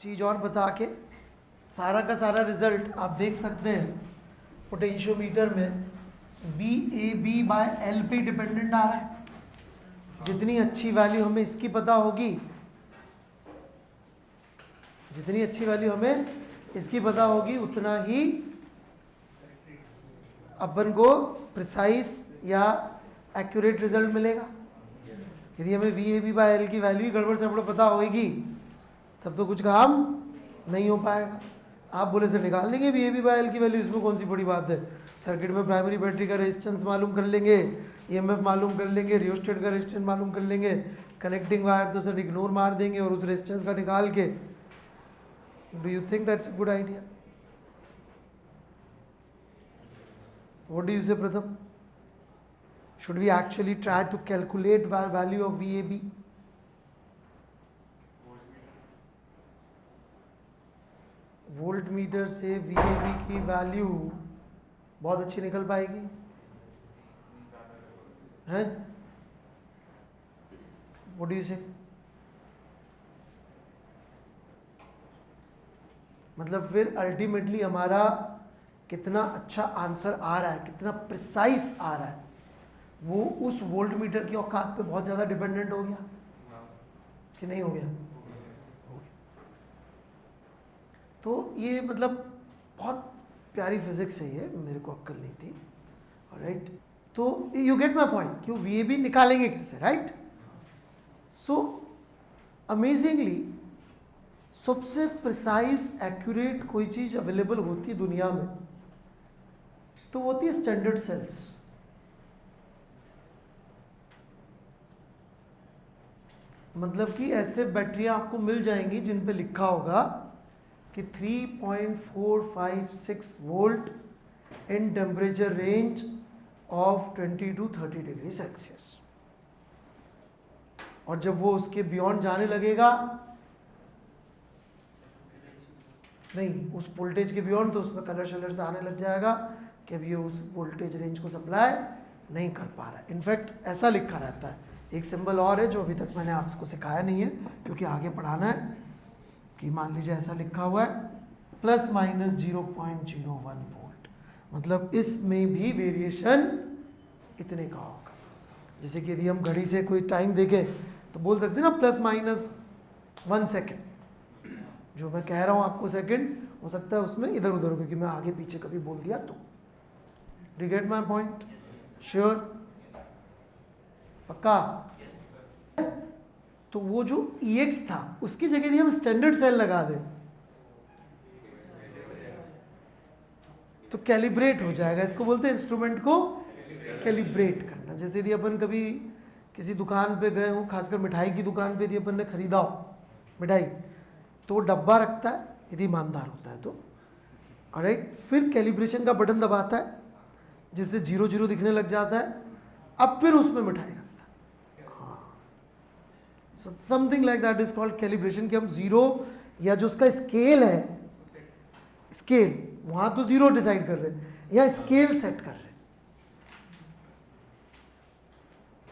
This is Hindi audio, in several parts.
चीज़ और बता के सारा का सारा रिजल्ट आप देख सकते हैं पोटेंशियोमीटर में VAB/L पे डिपेंडेंट आ रहा है। जितनी अच्छी वैल्यू हमें इसकी पता होगी, जितनी अच्छी वैल्यू हमें इसकी पता होगी, उतना ही अपन को प्रिसाइज या एक्यूरेट रिजल्ट मिलेगा। यदि हमें VAB/L की वैल्यू ही गड़बड़ से गड़बड़ पता होगी तब तो कुछ काम नहीं हो पाएगा। आप बोले से निकाल लेंगे VAB/L की वैल्यू, इसमें कौन सी बड़ी बात है। सर्किट में प्राइमरी बैटरी का रेजिस्टेंस मालूम कर लेंगे, EMF मालूम कर लेंगे, रियोस्टेट का रेजिस्टेंस मालूम कर लेंगे, कनेक्टिंग वायर तो सर इग्नोर मार देंगे और उस रेजिस्टेंस का निकाल के। Do you think that's a good idea? What do you से प्रथम? Should we actually try to calculate value of VAB? Volt meter से VAB की वैल्यू बहुत अच्छी निकल पाएगी, हैं? What do you say? मतलब फिर अल्टीमेटली हमारा कितना अच्छा आंसर आ रहा है, कितना प्रिसाइज आ रहा है, वो उस वोल्ट मीटर की औकात पे बहुत ज़्यादा डिपेंडेंट हो गया कि नहीं हो गया? हो गया। तो ये मतलब बहुत प्यारी फिजिक्स है ये, मेरे को अक्ल नहीं थी। राइट, तो यू गेट माई पॉइंट कि वो VAB निकालेंगे कैसे, राइट? सो अमेजिंगली सबसे प्रिसाइज एक्यूरेट कोई चीज़ अवेलेबल होती दुनिया में तो वो होती है स्टैंडर्ड सेल्स। मतलब कि ऐसे बैटरियां आपको मिल जाएंगी जिन पे लिखा होगा कि 3.456 volt in temperature range of 20 to 30 degree Celsius. और जब वो उसके बियॉन्ड जाने लगेगा, नहीं उस वोल्टेज के बियॉन्ड, तो उसमें कलर शलर से आने लग जाएगा कि अब ये उस वोल्टेज रेंज को सप्लाई नहीं कर पा रहा है। इनफैक्ट ऐसा लिखा रहता है, एक सिंबल और है जो अभी तक मैंने आपको सिखाया नहीं है क्योंकि आगे पढ़ाना है, कि मान लीजिए ऐसा लिखा हुआ है ±0.01 वोल्ट, मतलब इसमें भी वेरिएशन इतने का होगा। जैसे कि यदि हम घड़ी से कोई टाइम देखें तो बोल सकते हैं ना ±1 सेकेंड। जो मैं कह रहा हूँ आपको सेकेंड, हो सकता है उसमें इधर उधर, क्योंकि मैं आगे पीछे कभी बोल दिया तो। Do get my point? Sure? पक्का? तो वो जो EX था उसकी जगह यदि हम स्टैंडर्ड सेल लगा दें तो कैलिब्रेट हो जाएगा। इसको बोलते हैं इंस्ट्रूमेंट को कैलिब्रेट करना। जैसे यदि अपन कभी किसी दुकान पे गए हो, खासकर मिठाई की दुकान पे यदि अपन ने खरीदा हो मिठाई, तो वो डब्बा रखता है यदि ईमानदार होता है तो, ऑलराइट, फिर कैलिब्रेशन का बटन दबाता है जिससे 0 दिखने लग जाता है, अब फिर उसमें मिठाई रखता है। Something like that is called calibration, कि हम 0 या जो उसका स्केल है, स्केल वहां तो 0 डिसाइड कर रहे हैं या स्केल सेट कर रहे हैं।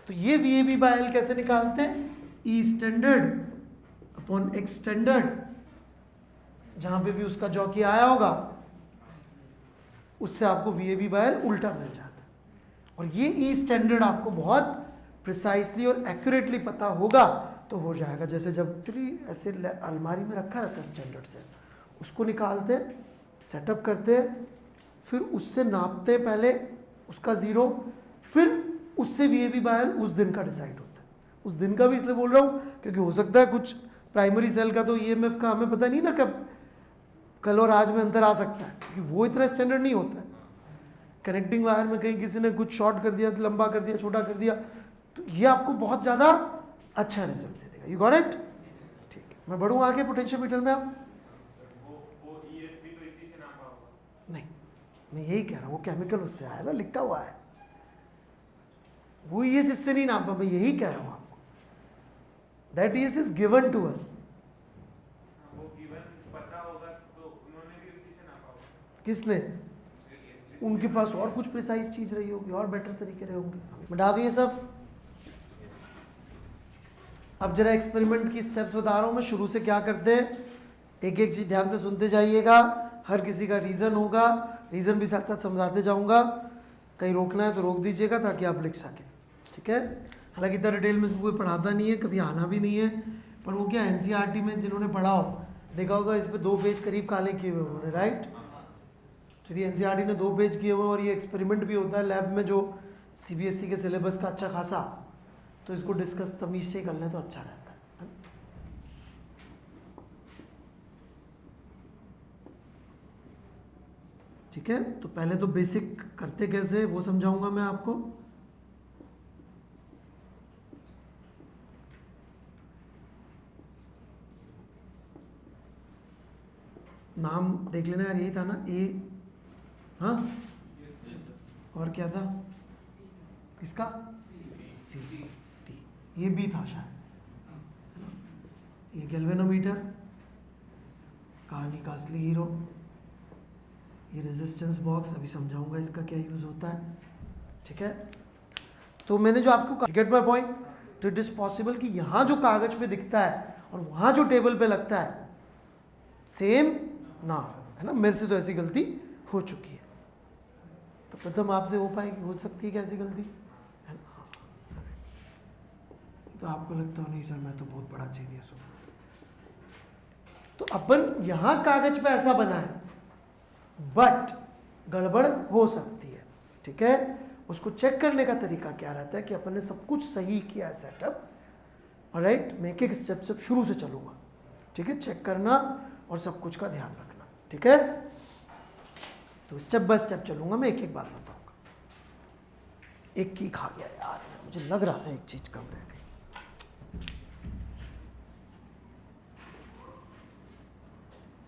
तो ये VAB/L कैसे निकालते हैं? E standard upon X standard, जहां पे भी उसका जॉकी आया होगा उससे आपको VAB/L उल्टा मिल जाता है। और ये E स्टैंडर्ड आपको बहुत प्रिसाइसली और एक्यूरेटली पता होगा तो हो जाएगा। जैसे जब एक्चुअली ऐसे अलमारी में रखा रहता है स्टैंडर्ड से, उसको निकालते हैं, सेटअप करते हैं, फिर उससे नापते हैं पहले उसका 0, फिर उससे VAB/L उस दिन का डिसाइड होता है। उस दिन का भी इसलिए बोल रहा हूँ क्योंकि हो सकता है कुछ प्राइमरी सेल का तो EMF का हमें पता नहीं ना कब कल और आज में अंतर आ सकता है, क्योंकि वो इतना स्टैंडर्ड नहीं होता है। कनेक्टिंग वायर में कहीं किसी ने कुछ शॉर्ट कर दिया, लंबा कर दिया, छोटा कर दिया, तो ये आपको बहुत ज़्यादा अच्छा रिजल्ट दे देगा। You got it? ठीक है, मैं बढ़ूँ आगे पोटेंशियोमीटर में। अब नहीं, मैं यही कह रहा हूँ, वो केमिकल उससे आया ना, लिखा हुआ है, वो ES इससे नहीं नापा। मैं यही कह रहा हूँ आपको, that ES is given to us. किसने? उनके पास और कुछ प्रिसाइज चीज रही होगी, और बेटर तरीके रहे होंगे। बता दो ये सब। अब जरा एक्सपेरिमेंट की स्टेप्स बता रहा हूँ मैं। शुरू से क्या करते हैं, एक एक चीज ध्यान से सुनते जाइएगा, हर किसी का रीज़न होगा, रीज़न भी साथ साथ समझाते जाऊंगा, कहीं रोकना है तो रोक दीजिएगा ताकि आप लिख सकें, ठीक है। हालांकि इतना डिटेल में इसको कोई पढ़ाता नहीं है, कभी आना भी नहीं है, पर वो क्या एनसीईआरटी में जिन्होंने पढ़ा हो देखा होगा इस पर 2 पेज करीब काले किए हुए उन्होंने, राइट। यदि एनसीईआरटी ने 2 पेज किए हुए और ये एक्सपेरिमेंट भी होता है लैब में जो सीबीएसई के सिलेबस का अच्छा खासा, तो इसको डिस्कस तमीज से कर लें तो अच्छा रहता है। ठीक है, तो पहले तो बेसिक करते कैसे वो समझाऊंगा मैं आपको। नाम देख लेना यार, यही था ना ए, हाँ और क्या था इसका, सी टी, ये भी था शायद, ये गैल्वेनोमीटर, कहानी का असली हीरो, ये रेजिस्टेंस बॉक्स, अभी समझाऊंगा इसका क्या यूज़ होता है, ठीक है। तो मैंने जो आपको गेट माय पॉइंट, तो इट इज़ पॉसिबल कि यहाँ जो कागज पे दिखता है और वहाँ जो टेबल पे लगता है सेम ना हो, है ना। मेरे से तो ऐसी गलती हो चुकी है, तो प्रथम आपसे हो पाएगी, हो सकती है कैसी गलती, है ना। हाँ, तो आपको लगता हो नहीं सर मैं तो बहुत बड़ा जीनियस हूँ, तो अपन यहाँ कागज पे ऐसा बना है बट गड़बड़ हो सकती है, ठीक है। उसको चेक करने का तरीका क्या रहता है कि अपन ने सब कुछ सही किया है सेटअप, ऑलराइट। मैं एक एक स्टेप से शुरू से चलूंगा, ठीक है, चेक करना और सब कुछ का ध्यान रखना, ठीक है। तो स्टेप बाय स्टेप चलूंगा मैं, एक एक बात बताऊंगा। एक की खा गया यार, मुझे लग रहा था एक चीज कम रह गई।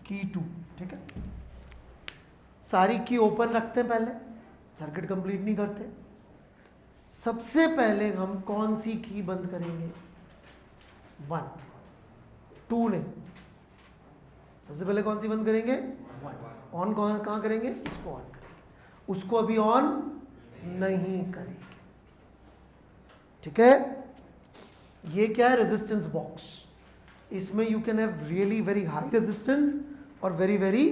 की 2, ठीक है। सारी की ओपन रखते हैं पहले, सर्किट कंप्लीट नहीं करते। सबसे पहले हम कौन सी की बंद करेंगे, 1, 2 नहीं, सबसे पहले कौन सी बंद करेंगे, 1। ऑन कहाँ करेंगे, इसको ऑन करेंगे, उसको अभी ऑन नहीं करेंगे, ठीक है। ये क्या है, रेजिस्टेंस बॉक्स। इसमें you can have really very high resistance और very very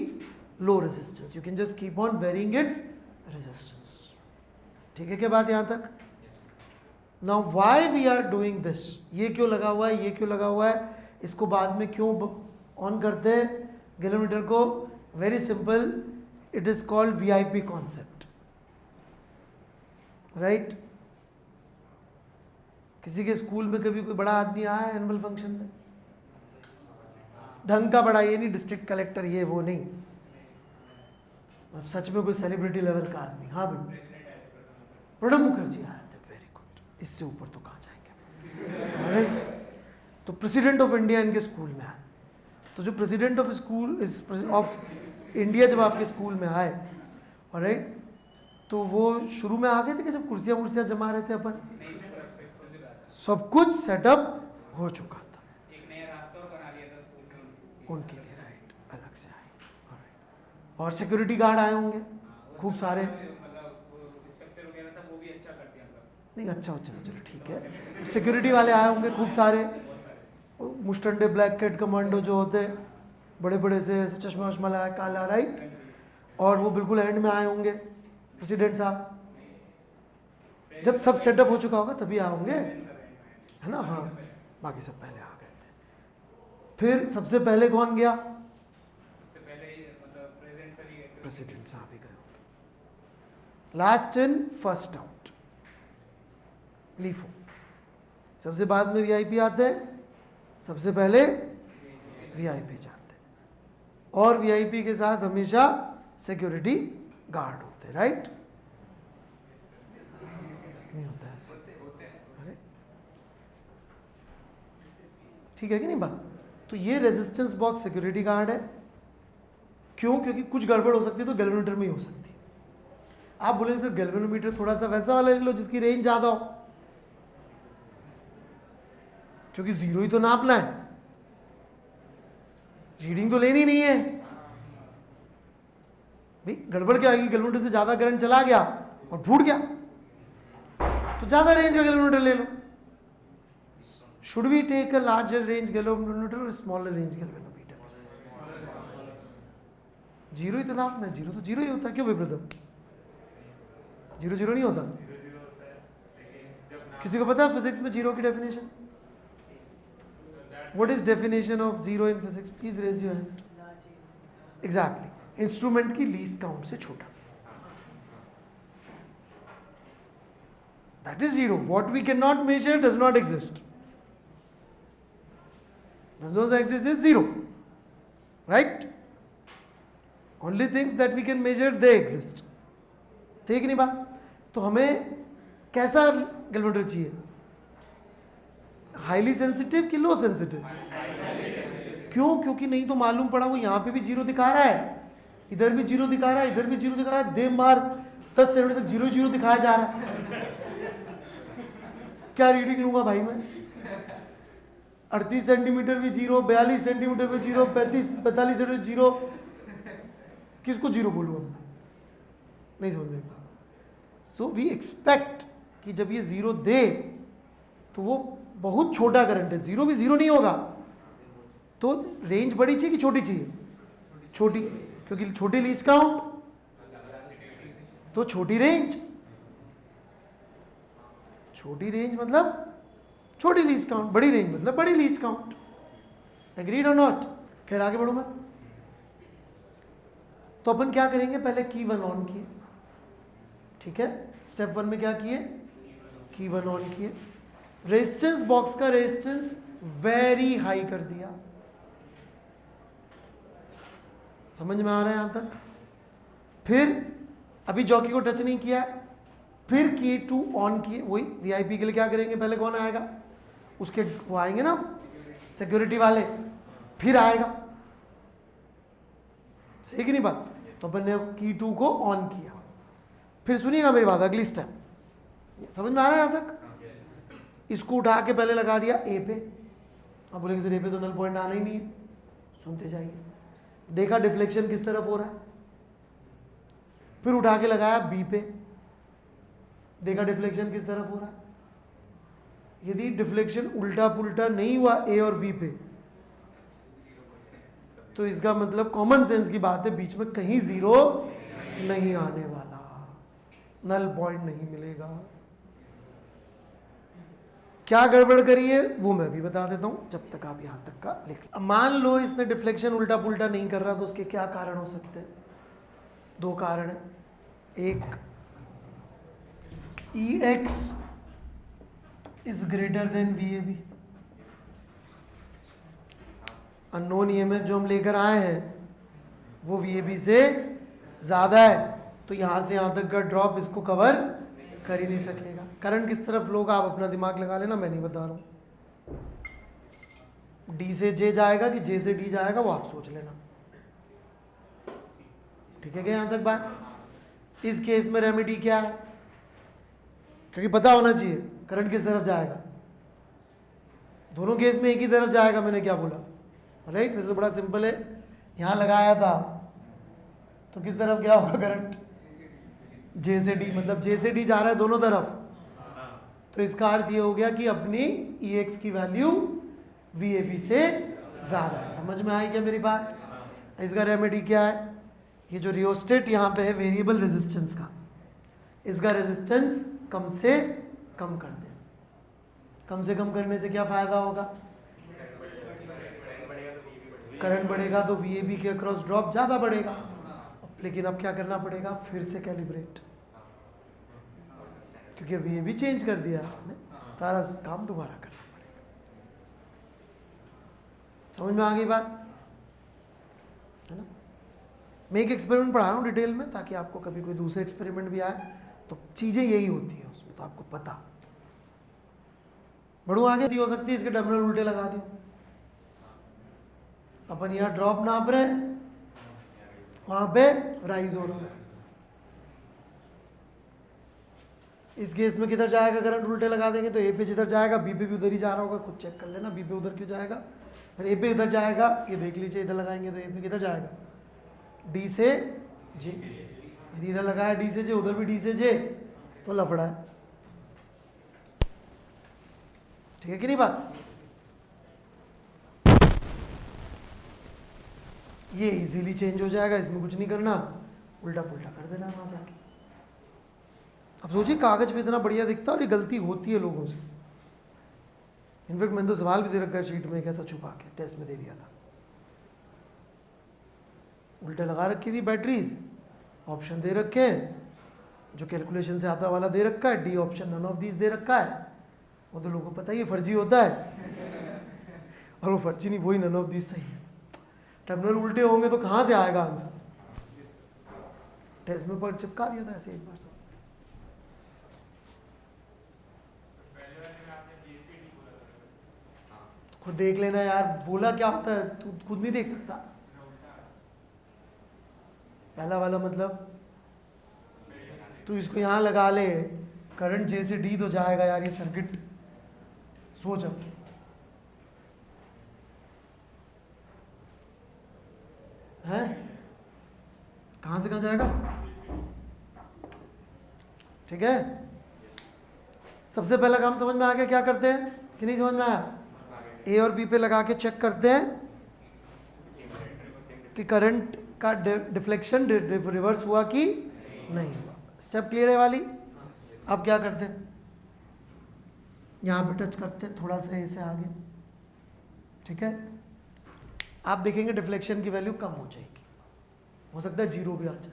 low resistance, you can just keep on varying its resistance, ठीक है। क्या बात यहां तक। Now why we are doing this, ये क्यों लगा हुआ है, ये क्यों लगा हुआ है, इसको बाद में क्यों ऑन करते हैं गैल्वेनोमीटर को, very simple, it is called VIP concept, right. किसी के स्कूल में कभी कोई बड़ा आदमी आया है एनुअल फंक्शन में, ढंग का बड़ा, ये नहीं डिस्ट्रिक्ट कलेक्टर ये वो नहीं, सच में कोई सेलिब्रिटी लेवल का आदमी, हाँ भाई प्रणब मुखर्जी आए थे, वेरी गुड, इससे ऊपर तो कहाँ जाएंगे। तो प्रेसिडेंट ऑफ इंडिया इनके स्कूल में आए, तो जो president of school of India जब आपके स्कूल में आए, ऑलराइट, तो वो शुरू में आ गए थे कि जब कुर्सियाँ वुर्सियाँ जमा रहे थे अपन, सब कुछ सेटअप हो चुका था, एक नया रास्ता बना लिया था स्कूल में उनके लिए, राइट, अलग से आए, और सिक्योरिटी गार्ड आए होंगे खूब सारे, स्ट्रक्चर वगैरह था वो भी अच्छा कर दिया नहीं अच्छा हो, चलो चलो ठीक है, सिक्योरिटी वाले आए होंगे खूब सारे, मुस्टंडे ब्लैक कैट कमांडो जो होते बड़े बड़े से ऐसे चश्मा वश्मा लगाया काला, राइट, और वो बिल्कुल एंड में आए होंगे प्रेसिडेंट साहब, जब सब सेटअप हो चुका होगा तभी आए होंगे, है ना। हाँ, बाकी सब पहले आ गए थे। फिर सबसे पहले कौन गया, सबसे पहले मतलब प्रेसिडेंट सर ही गए थे, प्रेसिडेंट साहब ही गए होंगे। Last in first out, LIFO. सबसे बाद में वीआईपी आते हैं, सबसे पहले वीआईपी जाते हैं, और वीआईपी के साथ हमेशा सिक्योरिटी गार्ड होते हैं, राइट। नहीं होता है ऐसे, अरे ठीक है कि नहीं बात। तो ये रेजिस्टेंस बॉक्स सिक्योरिटी गार्ड है, क्यों, क्योंकि कुछ गड़बड़ हो सकती है तो गैल्वेनोमीटर में ही हो सकती है। आप बोलेंगे सर गैल्वेनोमीटर थोड़ा सा वैसा वाला ले लो जिसकी रेंज ज़्यादा हो, क्योंकि जीरो ही तो नापना है, रीडिंग तो लेनी नहीं है भाई। गड़बड़ क्या आएगी, गैल्वेनोमीटर से ज़्यादा करंट चला गया और फूट गया, तो ज़्यादा रेंज का गैल्वेनोमीटर ले लो। Should we take a larger range galvanometer और स्मॉलर रेंज गैल्वेनोमीटर, जीरो ही तो नापना है, जीरो तो जीरो ही होता है, क्यों विप्रदम? जीरो जीरो नहीं होता? किसी को पता है फिजिक्स में जीरो की definition? What is definition of zero in physics? Please raise your hand. Exactly, instrument की लीस्ट काउंट से छोटा. That is zero. What we can not measure does not exist. Does not exist is zero, right? Only things that we can measure they exist. ठीक नहीं बात? तो हमें कैसा कैलकुलेटर चाहिए? हाईली सेंसिटिव कि लो सेंसिटिव? क्यों? क्योंकि नहीं तो मालूम पड़ा वो यहाँ पे भी जीरो दिखा रहा है, इधर भी जीरो दिखा रहा है, इधर भी जीरो दिखा रहा है, दे मार 10 सेकंड तक जीरो जीरो दिखाया जा रहा है. क्या रीडिंग लूंगा भाई मैं? 38 सेंटीमीटर भी जीरो, 42 सेंटीमीटर भी जीरो, 45 सेंटीमीटर जीरो. किसको जीरो बोलूँ? नहीं समझ में. सो वी एक्सपेक्ट कि जब ये जीरो दे तो वो बहुत छोटा करंट है. जीरो भी जीरो नहीं होगा. तो रेंज बड़ी चाहिए कि छोटी चाहिए? छोटी, क्योंकि छोटी लीस्ट काउंट तो छोटी रेंज. छोटी रेंज मतलब छोटी लीस्ट काउंट, बड़ी रेंज मतलब बड़ी लीस्ट काउंट. एग्रीड और नॉट? खैर आगे बढ़ूं मैं. तो अपन क्या करेंगे? पहले की वन ऑन किए, ठीक है. स्टेप वन में क्या किए? की वन ऑन किए. रेजिस्टेंस बॉक्स का रेजिस्टेंस वेरी हाई कर दिया. समझ में आ रहा है यहां तक? फिर अभी जॉकी को टच नहीं किया, फिर की टू ऑन किए. वही वीआईपी के लिए क्या करेंगे? पहले कौन आएगा? उसके वो आएंगे ना सिक्योरिटी वाले, फिर आएगा. सही कि नहीं बात? तो अपन ने की टू को ऑन किया. फिर सुनिएगा मेरी बात, अगली स्टेप. समझ में आ रहा है यहां तक? इसको उठा के पहले लगा दिया ए पे. अब बोलेंगे सर ए पे तो नल पॉइंट आना ही नहीं है. सुनते जाइए. देखा डिफ्लेक्शन किस तरफ हो रहा है. फिर उठा के लगाया बी पे. देखा डिफ्लेक्शन किस तरफ हो रहा है. यदि डिफ्लेक्शन उल्टा पुल्टा नहीं हुआ ए और बी पे, तो इसका मतलब कॉमन सेंस की बात है, बीच में कहीं जीरो नहीं आने वाला, नल पॉइंट नहीं मिलेगा. क्या गड़बड़ करी है वो मैं भी बता देता हूं, जब तक आप यहां तक का लिख. अब मान लो इसने डिफ्लेक्शन उल्टा पुल्टा नहीं कर रहा, तो उसके क्या कारण हो सकते हैं? दो कारण है. एक, EX is greater than VAB. Unknown EMF जो हम लेकर आए हैं वो VAB से ज़्यादा है, तो यहाँ से यहाँ तक का ड्रॉप इसको कवर कर ही नहीं सकेगा. करंट किस तरफ फ्लो का आप अपना दिमाग लगा लेना, मैं नहीं बता रहा हूँ. D से J जाएगा कि J से D जाएगा वो आप सोच लेना. ठीक है क्या यहाँ तक बात? इस केस में रेमेडी क्या है? क्योंकि पता होना चाहिए करंट किस तरफ जाएगा. दोनों केस में एक ही तरफ जाएगा. मैंने क्या बोला? राइट. वैसे बड़ा सिंपल है. यहाँ लगाया था तो किस तरफ गया होगा करंट? जे से डी, मतलब जे से डी जा रहा है दोनों तरफ. तो इसका अर्थ ये हो गया कि अपनी EX की वैल्यू VAB से ज़्यादा है. समझ में आई क्या मेरी बात? इसका रेमेडी क्या है? ये जो रियोस्टेट यहाँ पे है वेरिएबल रेजिस्टेंस का, इसका रेजिस्टेंस कम से कम कर दे. कम से कम करने से क्या फायदा होगा? करंट बढ़ेगा तो VAB के अक्रॉस ड्रॉप ज़्यादा बढ़ेगा. लेकिन अब क्या करना पड़ेगा? फिर से कैलिब्रेट, क्योंकि VAB चेंज कर दिया आपने, सारा काम दोबारा करना पड़ेगा. समझ में आ गई बात है ना? मैं एक एक्सपेरिमेंट पढ़ा रहा हूँ डिटेल में, ताकि आपको कभी कोई दूसरे एक्सपेरिमेंट भी आए तो चीज़ें यही होती है उसमें, तो आपको पता. बढ़ू आगे दी हो सकती है, इसके टर्मिनल उल्टे लगा दियो. अपन यहाँ ड्रॉप नाप रहे हैं, वहां पे राइज हो रहा है. इस केस में किधर जाएगा? करंट उल्टे लगा देंगे तो ए पे जिधर जाएगा बी पे भी उधर ही जा रहा होगा. खुद चेक कर लेना बी पे उधर क्यों जाएगा. फिर ए पे इधर जाएगा, ये देख लीजिए. इधर लगाएंगे तो ए पे किधर जाएगा? डी से जे. यदि इधर लगाया डी से जे, उधर भी डी से जे, तो लफड़ा है. ठीक है कि नहीं बात? ये इजीली चेंज हो जाएगा, इसमें कुछ नहीं करना, उल्टा पुल्टा कर देना वहाँ जाके। अब सोचिए कागज पे इतना बढ़िया दिखता है और ये गलती होती है लोगों से। इनफैक्ट मैंने तो सवाल भी दे रखा है शीट में, कैसा छुपा के टेस्ट में दे दिया था। उल्टे लगा रखी थी बैटरीज, ऑप्शन दे रखे हैं, जो कैलकुलेशन से आता वाला दे रखा है, D option none of these दे रखा है। वो तो लोगों को पता ही है फर्जी होता है, और वो फर्जी नहीं, वही नन ऑफ दीज सही है। टर्मिनल उल्टे होंगे तो कहाँ से आएगा आंसर? टेस्ट में पर चिपका दिया था ऐसे एक बार सब। खुद देख लेना यार, बोला क्या होता है तू खुद नहीं देख सकता। पहला वाला मतलब तू इसको यहाँ लगा ले, करंट जे से डी तो जाएगा यार ये सर्किट, सोच अब। है कहाँ से कहाँ जाएगा? ठीक है, सबसे पहला काम समझ में आ गया क्या करते हैं कि नहीं समझ में आया? ए और बी पे लगा के चेक करते हैं कि करंट का डिफ्लेक्शन रिवर्स हुआ कि नहीं हुआ। स्टेप क्लियर है वाली? अब क्या करते हैं, यहाँ पे टच करते हैं थोड़ा सा ऐसे आगे, ठीक है। आप देखेंगे डिफ्लेक्शन की वैल्यू कम हो जाएगी, हो सकता है जीरो भी आ जाए,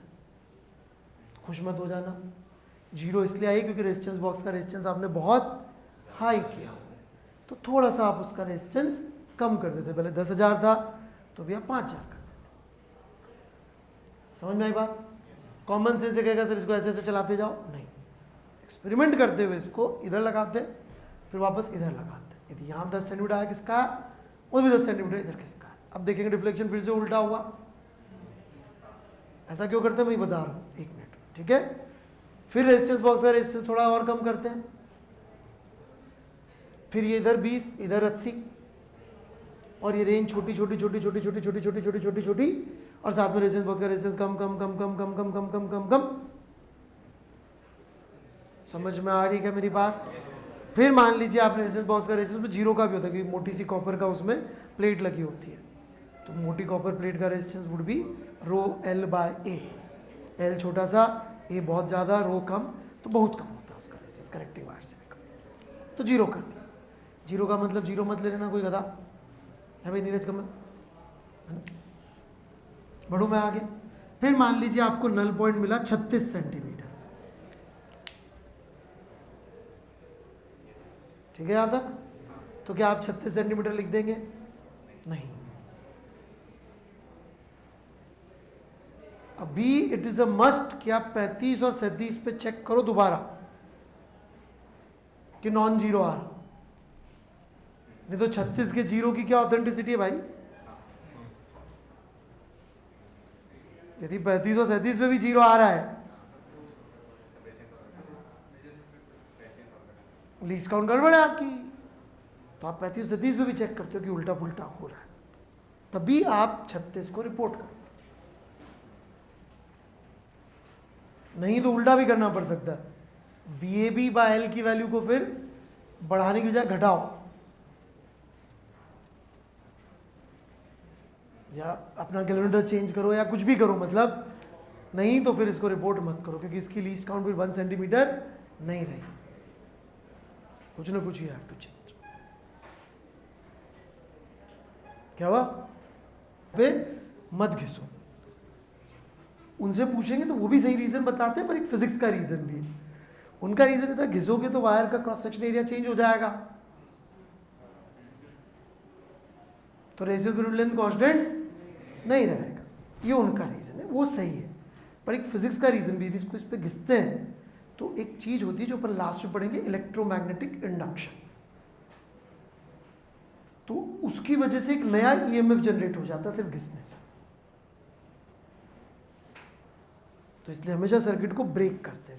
खुश मत हो जाना। जीरो इसलिए आई क्योंकि रेजिस्टेंस बॉक्स का रेजिस्टेंस आपने बहुत हाई किया, तो थोड़ा सा आप उसका रेजिस्टेंस कम कर देते। पहले 10,000 था तो भी आप 5,000 कर देते। समझ में आई बात? कॉमन सेंस से कहेगा सर इसको ऐसे ऐसे चलाते जाओ, नहीं, एक्सपेरिमेंट करते हुए इसको इधर लगाते फिर वापस इधर लगाते। यदि यहाँ 10 सेंटीमीटर आया किसका, वो भी 10 सेंटीमीटर इधर किसका। अब देखेंगे डिफ्लेक्शन फिर से उल्टा हुआ। ऐसा क्यों करते हैं मैं बता रहा हूँ, एक मिनट, ठीक है। फिर रेजिस्टेंस बॉक्स का रेजिस्टेंस थोड़ा और कम करते हैं, फिर ये इधर 20 इधर 80, और ये रेंज छोटी छोटी छोटी छोटी छोटी छोटी छोटी छोटी छोटी छोटी, और साथ में रेजिस्टेंस बॉक्स का रेजिस्टेंस कम कम कम कम कम कम कम कम कम कम। समझ में आ रही क्या मेरी बात? फिर मान लीजिए आपने रेजिस्टेंस बॉक्स का रेजिस्टेंस में जीरो का भी होता है क्योंकि मोटी सी कॉपर का उसमें प्लेट लगी होती है, तो मोटी कॉपर प्लेट का रेजिस्टेंस वुड भी rho L by A. L छोटा सा, ए बहुत ज़्यादा, रो कम, तो बहुत कम होता है उसका रेजिस्टेंस, कनेक्टिंग वायर से भी कम, तो जीरो कर दिया। जीरो का मतलब जीरो मत ले लेना कोई गधा है भाई, नीरज कमल, बढ़ो मैं आगे। फिर मान लीजिए आपको नल पॉइंट मिला 36 सेंटीमीटर, ठीक है यहाँ तक? तो क्या आप 36 सेंटीमीटर लिख देंगे? नहीं। अभी इट इज अ मस्ट कि आप 35 और 37 पे चेक करो दोबारा कि नॉन जीरो आ रहा, नहीं तो 36 के जीरो की क्या ऑथेंटिसिटी है भाई? यदि 35 और 37 पे भी जीरो आ रहा है, लीस्ट काउंट गड़बड़ है आपकी। तो आप 35 37 पे भी चेक करते हो कि उल्टा पुल्टा हो रहा है, तभी आप 36 को रिपोर्ट करो, नहीं तो उल्टा भी करना पड़ सकता है। VAB बाय L की वैल्यू को फिर बढ़ाने की बजाय घटाओ, या अपना कैलेंडर चेंज करो या कुछ भी करो, मतलब नहीं तो फिर इसको रिपोर्ट मत करो क्योंकि इसकी लीस्ट काउंट फिर 1 सेंटीमीटर नहीं रही। कुछ ना कुछ यू हैव टू चेंज। क्या हुआ? पे मत घिसो। उनसे पूछेंगे तो वो भी सही रीजन बताते हैं, पर एक फिजिक्स का रीजन भी है। उनका रीजन होता है घिसोगे तो वायर का क्रॉस सेक्शन एरिया चेंज हो जाएगा, तो रेशियो पीरियड लेंथ कांस्टेंट नहीं रहेगा, ये उनका रीजन है, वो सही है। पर एक फिजिक्स का रीजन भी है, इसको इस पे घिसते हैं तो एक चीज होती है जो अपन लास्ट में पढ़ेंगे, इलेक्ट्रोमैग्नेटिक इंडक्शन, तो उसकी वजह से एक नया EMF जनरेट हो जाता है सिर्फ घिसने से। तो इसलिए हमेशा सर्किट को ब्रेक करते हैं।